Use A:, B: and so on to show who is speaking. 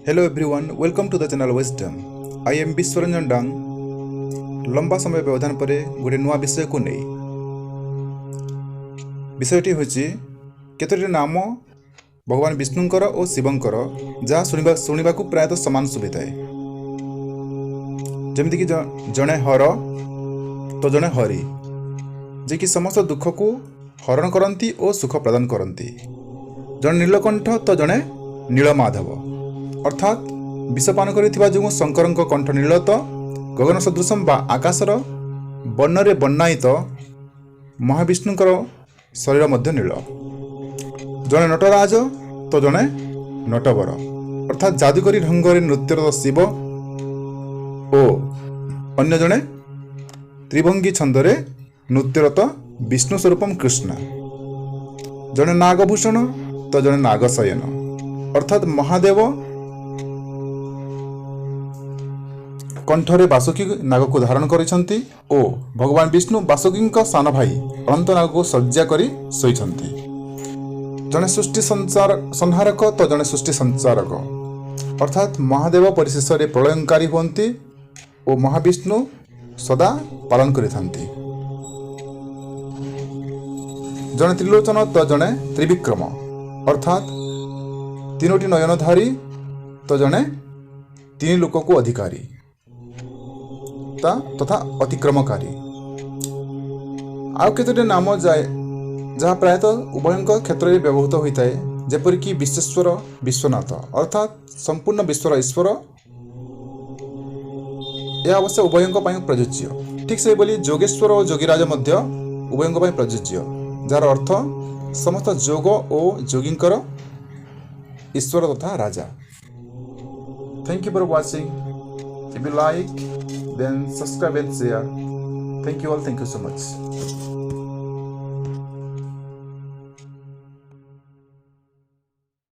A: Hello everyone, welcome to the channel Wisdom. I am Biswaranjan Dang. लंबा समय व्यवधान पर गोटे नुआ विषय को नहीं विषयटी हूँ केतोटी नाम भगवान विष्णुंकर और शिवंकर जहाँ शुणा प्रायतः सामान सुविधा जमीक जड़े हर तो जड़े हरि जे कि समस्त दुख को हरण करती और सुख प्रदान करती। जड़े नीलकंठ तो जड़े नीलमाधव अर्थात विषपान कर शंकर कंठ नील तो गगन सदृशम बा आकाशर वर्णरे वर्णायित महाविष्णुकर शरीर मध्य नील। जड़े नटराज तो जड़े नटवर अर्थात जादुकरी ढंग नृत्यरत शिव और अन्य जड़े त्रिभंगी छंदरे नृत्यरत विष्णु स्वरूपम कृष्ण। जड़े नागभूषण तो जड़े नागशयन अर्थात महादेव कंठरे बासुकी नाग को धारण करिसंती ओ भगवान विष्णु बासुकी सान भाई अनंत नाग को सज्जा करी सोईछंती। जड़े सृष्टि संहारक तो जड़े सृष्टि संचारक अर्थात महादेव परिशेष प्रलयंकारी हुंती और महाविष्णु सदा पालन करिथंती। जड़े त्रिलोचन तो जड़े त्रिविक्रम अर्थात तीनोटी नयनधारी तो जड़े तीन लोक को अधिकारी तथा अतिक्रमकारी। आउ केतोटी नाम जाए जहाँ प्रायतः उभय क्षेत्र में व्यवहृत होता है जेपरिक विश्वेश्वर विश्वनाथ अर्थात संपूर्ण विश्वर ईश्वर यह अवश्य उभय प्रযোज्य। ठीक से बोली जोगेश्वर और जोगीराज उभय प्रযোज्य जार अर्थ समस्त जोग और जोगींकर ईश्वर तथा राजा। Thank you for watching. If you like, then subscribe and share. Thank you all. Thank you so much.